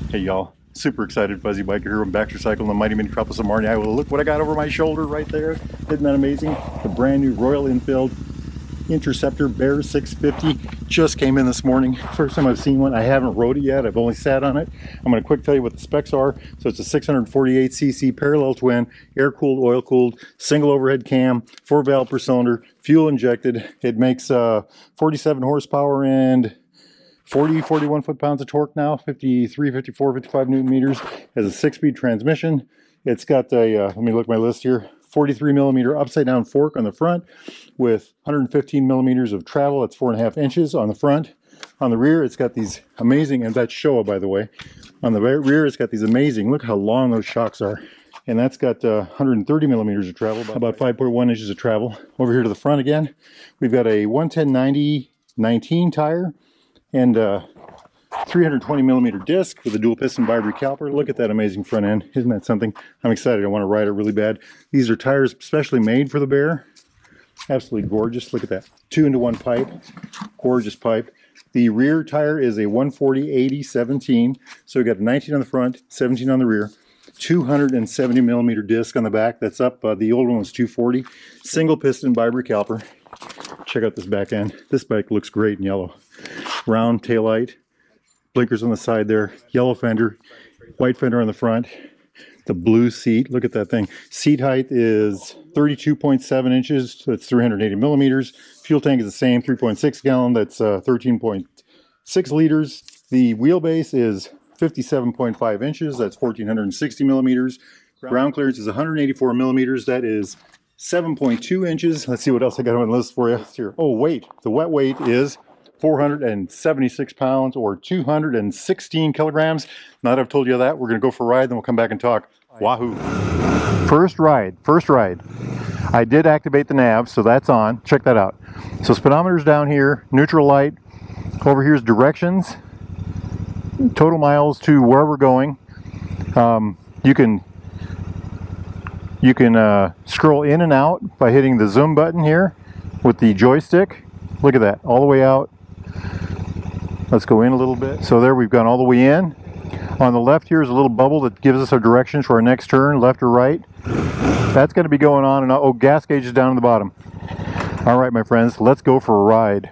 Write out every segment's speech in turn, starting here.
Hey y'all, super excited Fuzzy Biker here on Baxter Cycle in the mighty Minneapolis of Marnie, Iowa. Look what I got over my shoulder right there. Isn't that amazing? The brand new Royal Enfield Interceptor Bear 650 just came in this morning. First time I've seen one. I haven't rode it yet. I've only sat on it. I'm going to quick tell you what the specs are. So it's a 648cc parallel twin, air-cooled, oil-cooled, single overhead cam, 4 valve per cylinder, fuel injected. It makes 47 horsepower and 41 foot-pounds of torque now, 53, 54, 55 newton meters. Has a 6-speed transmission. It's got a, let me look at my list here, 43 millimeter upside down fork on the front with 115 millimeters of travel. That's 4.5 inches on the front. On the rear, it's got these amazing, and that's Showa, by the way. On the rear, it's got these amazing, look how long those shocks are. And that's got 130 millimeters of travel, about 5.1 inches of travel. Over here to the front again, we've got a 110/90/19 tire and 320 millimeter disc with a dual piston Vibri caliper. Look at that amazing front end. Isn't that something? I'm excited. I want to ride it really bad. These are tires specially made for the Bear. Absolutely gorgeous. Look at that. 2-into-1 pipe. Gorgeous pipe. The rear tire is a 140/80/17. So we got a 19 on the front, 17 on the rear. 270 millimeter disc on the back. That's up. The old one was 240. Single piston Vibri caliper. Check out this back end. This bike looks great in yellow. Round taillight, blinkers on the side there, yellow fender, white fender on the front, the blue seat. Look at that thing. Seat height is 32.7 inches. That's 380 millimeters. Fuel tank is the same, 3.6 gallon. That's 13.6 liters. The wheelbase is 57.5 inches. That's 1460 millimeters. Ground clearance is 184 millimeters. That is 7.2 inches. Let's see what else I got on the list for you here. Oh, weight. The wet weight is 476 pounds or 216 kilograms. Now that I've told you that, we're going to go for a ride, then we'll come back and talk Wahoo. First ride. I did activate the nav, so that's on. Check that out. So speedometer's down here, neutral light. Over here's directions, total miles to where we're going. You can scroll in and out by hitting the zoom button here with the joystick. Look at that, all the way out. Let's go in a little bit. So there, we've gone all the way in. On the left here is a little bubble that gives us our directions for our next turn, left or right. That's going to be going on, and oh, gas gauge is down at the bottom. All right, my friends, let's go for a ride.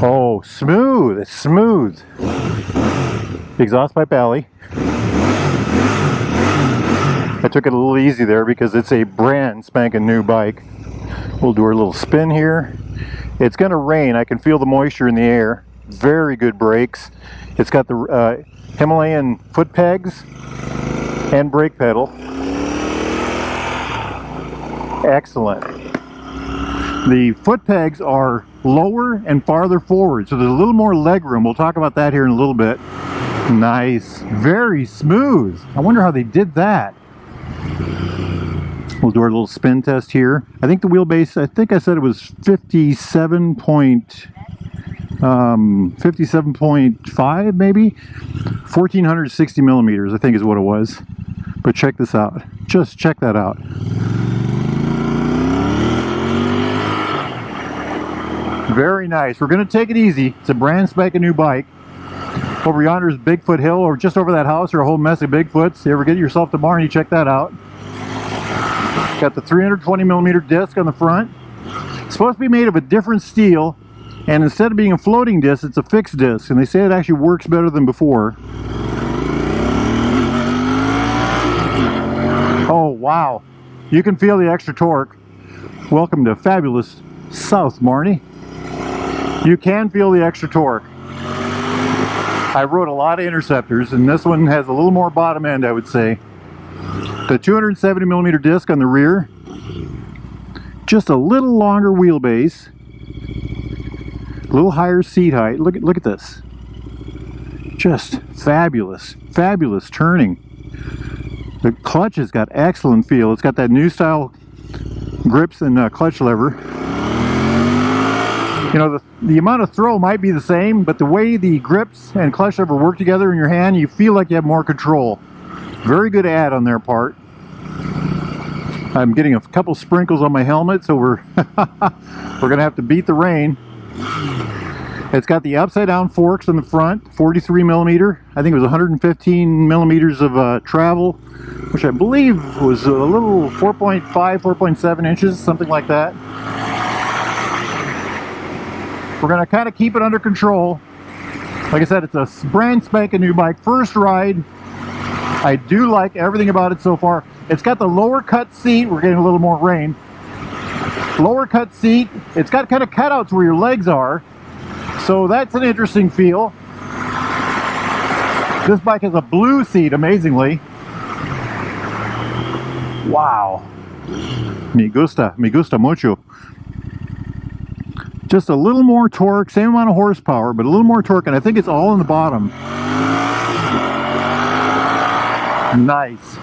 Oh, smooth, it's smooth. Exhaust pipe alley. I took it a little easy there because it's a brand spanking new bike. We'll do our little spin here. It's going to rain. I can feel the moisture in the air. Very good brakes. It's got the Himalayan foot pegs and brake pedal. Excellent. The foot pegs are lower and farther forward, so there's a little more leg room. We'll talk about that here in a little bit. Nice. Very smooth. I wonder how they did that. We'll do our little spin test here. I think the wheelbase, I think I said it was 57.5 maybe? 1460 millimeters, I think is what it was. But check this out. Just check that out. Very nice. We're going to take it easy. It's a brand spanking new bike. Over yonder is Bigfoot Hill, or just over that house, or a whole mess of Bigfoots. You ever get yourself to Marnie, check that out. Got the 320 millimeter disc on the front. It's supposed to be made of a different steel, and instead of being a floating disc, it's a fixed disc, and they say it actually works better than before. Oh wow, you can feel the extra torque. Welcome to fabulous South Marnie. You can feel the extra torque. I rode a lot of Interceptors, and this one has a little more bottom end, I would say. The 270 millimeter disc on the rear, just a little longer wheelbase, a little higher seat height. Look at this. Just fabulous turning. The clutch has got excellent feel. It's got that new style grips and clutch lever. You know, the amount of throw might be the same, but the way the grips and clutch lever work together in your hand, you feel like you have more control. Very good ad on their part. I'm getting a couple sprinkles on my helmet, so we're gonna have to beat the rain. It's got the upside down forks in the front, 43 millimeter. I think it was 115 millimeters of travel, which I believe was a little 4.5, 4.7 inches, something like that. We're going to kind of keep it under control. Like I said, it's a brand spanking new bike, first ride. I do like everything about it so far. It's got the lower cut seat. We're getting a little more rain. Lower cut seat. It's got kind of cutouts where your legs are. So that's an interesting feel. This bike has a blue seat, amazingly. Wow. Me gusta mucho. Just a little more torque, same amount of horsepower, but a little more torque, and I think it's all in the bottom. Nice.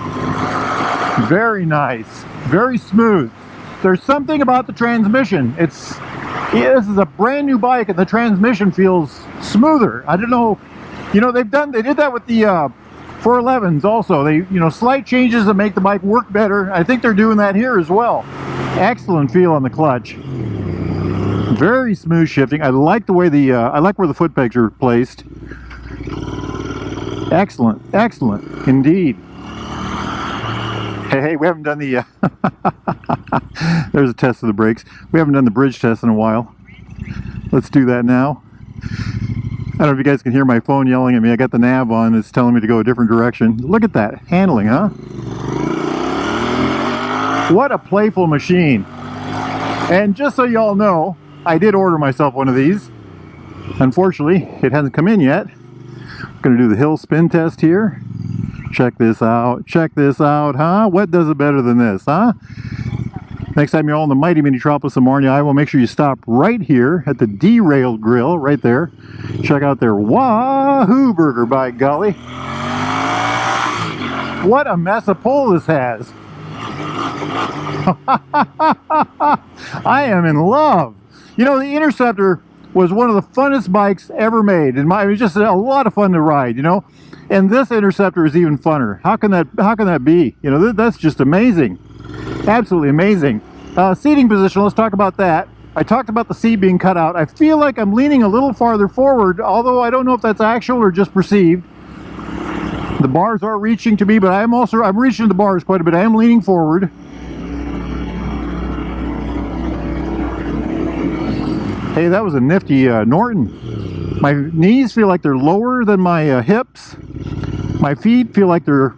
Very nice. Very smooth. There's something about the transmission. This is a brand new bike, and the transmission feels smoother. I don't know. You know, they did that with the 411s also. They, you know, slight changes that make the bike work better. I think they're doing that here as well. Excellent feel on the clutch. Very smooth shifting. I like the way I like where the foot pegs are placed. Excellent, excellent indeed. Hey, we haven't done the there's a test of the brakes. We haven't done the bridge test in a while. Let's do that now. I don't know if you guys can hear my phone yelling at me. I got the nav on. It's telling me to go a different direction. Look at that handling, huh? What a playful machine. And just so y'all know, I did order myself one of these. Unfortunately, it hasn't come in yet. I'm going to do the hill spin test here. Check this out. Check this out, huh? What does it better than this, huh? Next time you're all in the mighty metropolis of Marnia, Iowa, make sure you stop right here at the Derailed Grill, right there. Check out their Wahoo burger, by golly. What a mess of pull this has. I am in love. You know, the Interceptor was one of the funnest bikes ever made. It was just a lot of fun to ride, you know. And this Interceptor is even funner. How can that be? You know, that's just amazing. Absolutely amazing. Seating position, let's talk about that. I talked about the seat being cut out. I feel like I'm leaning a little farther forward, although I don't know if that's actual or just perceived. The bars are reaching to me, but I'm reaching the bars quite a bit. I am leaning forward. Hey, that was a nifty Norton. My knees feel like they're lower than my hips. My feet feel like they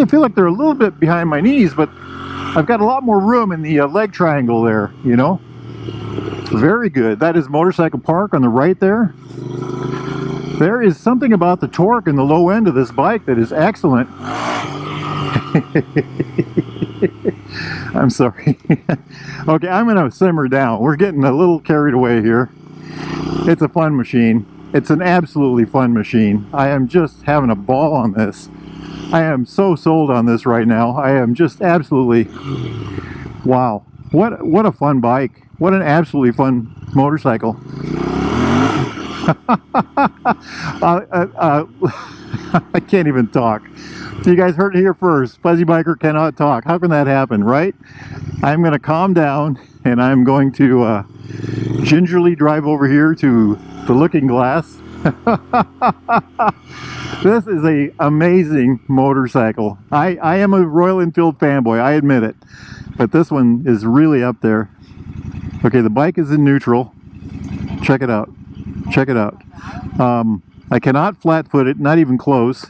feel like they're a little bit behind my knees, but I've got a lot more room in the leg triangle there, you know. Very good. That is Motorcycle Park on the right there. There is something about the torque in the low end of this bike that is excellent. I'm sorry. Okay, I'm going to simmer down. We're getting a little carried away here. It's a fun machine. It's an absolutely fun machine. I am just having a ball on this. I am so sold on this right now. I am just absolutely, wow. What a fun bike. What an absolutely fun motorcycle. I can't even talk. So you guys heard it here first. Fuzzy Biker cannot talk. How can that happen, right? I'm going to calm down and I'm going to gingerly drive over here to the looking glass. This is an amazing motorcycle. I am a Royal Enfield fanboy, I admit it. But this one is really up there. Okay, the bike is in neutral. Check it out. Check it out. I cannot flat foot it, not even close.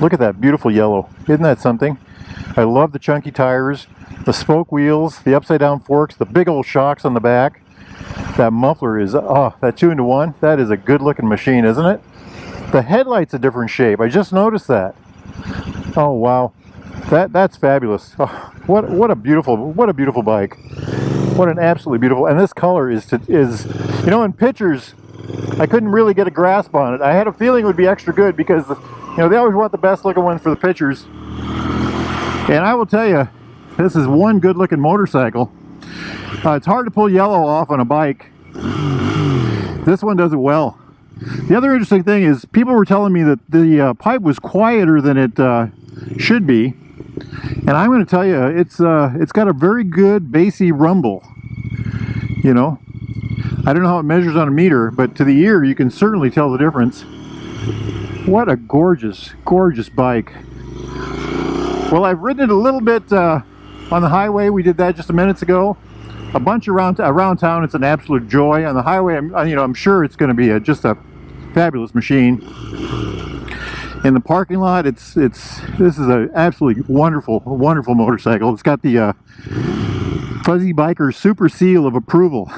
Look at that beautiful yellow. Isn't that something? I love the chunky tires, the spoke wheels, the upside down forks, the big old shocks on the back. That muffler is, oh, that 2-in-1, that is a good looking machine, isn't it? The headlight's a different shape. I just noticed that. Oh wow. That's fabulous. Oh, what a beautiful bike. What an absolutely beautiful, and this color is you know, in pictures I couldn't really get a grasp on it. I had a feeling it would be extra good because, you know, they always want the best looking ones for the pictures. And I will tell you, this is one good looking motorcycle. It's hard to pull yellow off on a bike. This one does it well. The other interesting thing is people were telling me that the pipe was quieter than it should be. And I'm going to tell you, it's got a very good bassy rumble, you know. I don't know how it measures on a meter, but to the ear you can certainly tell the difference. What a gorgeous, gorgeous bike. Well, I've ridden it a little bit on the highway. We did that just a minute ago. A bunch around town. It's an absolute joy. On the highway, I'm sure it's going to be just a fabulous machine. In the parking lot, this is an absolutely wonderful motorcycle. It's got the Fuzzy Biker super seal of approval.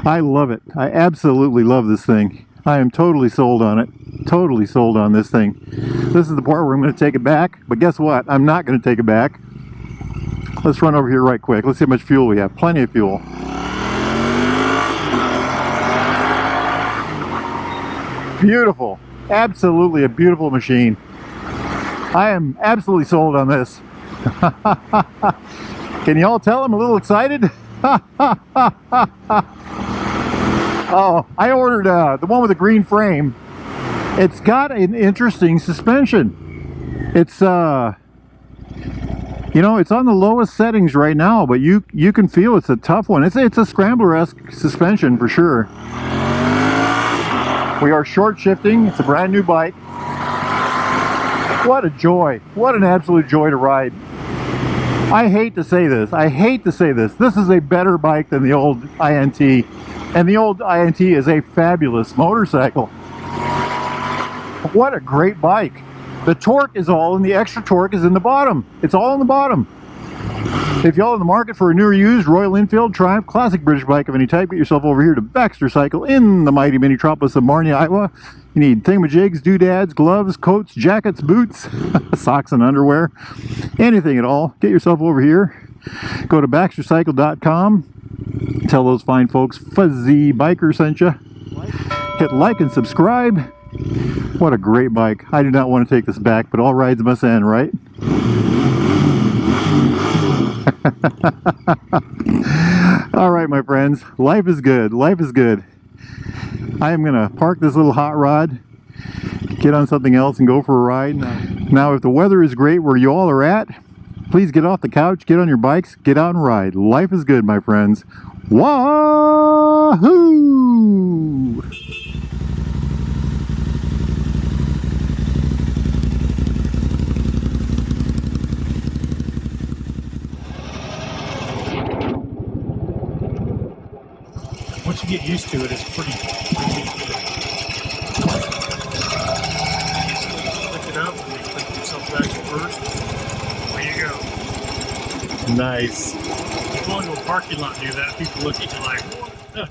I love it. I absolutely love this thing. I am totally sold on it. Totally sold on this thing. This is the part where I'm going to take it back, but guess what? I'm not going to take it back. Let's run over here right quick. Let's see how much fuel we have. Plenty of fuel. Beautiful. Absolutely a beautiful machine. I am absolutely sold on this. Can you all tell I'm a little excited? Oh, I ordered the one with the green frame. It's got an interesting suspension. It's it's on the lowest settings right now, but you can feel it's a tough one. It's a scrambler-esque suspension for sure. We are short shifting. It's a brand new bike. What a joy. What an absolute joy to ride. I hate to say this. I hate to say this. This is a better bike than the old INT. And the old INT is a fabulous motorcycle. What a great bike. The torque is all, and the extra torque is in the bottom. It's all in the bottom. If y'all in the market for a new or used Royal Enfield, Triumph, classic British bike of any type, get yourself over here to Baxter Cycle in the mighty metropolis of Marnia, Iowa. You need thingamajigs, doodads, gloves, coats, jackets, boots, socks and underwear, anything at all. Get yourself over here. Go to baxtercycle.com. Tell those fine folks Fuzzy Biker sent you. Hit like and subscribe. What a great bike. I do not want to take this back, but all rides must end, right? All right, my friends, life is good. Life is good. I am gonna park this little hot rod, get on something else, and go for a ride. Now, if the weather is great where you all are at, please get off the couch, get on your bikes, get out and ride. Life is good, my friends. Wahoo! Once you get used to it, it's pretty easy. Pick it up and you click yourself back to first. There you go. Nice. You go into a parking lot and do that, people look at you like, what the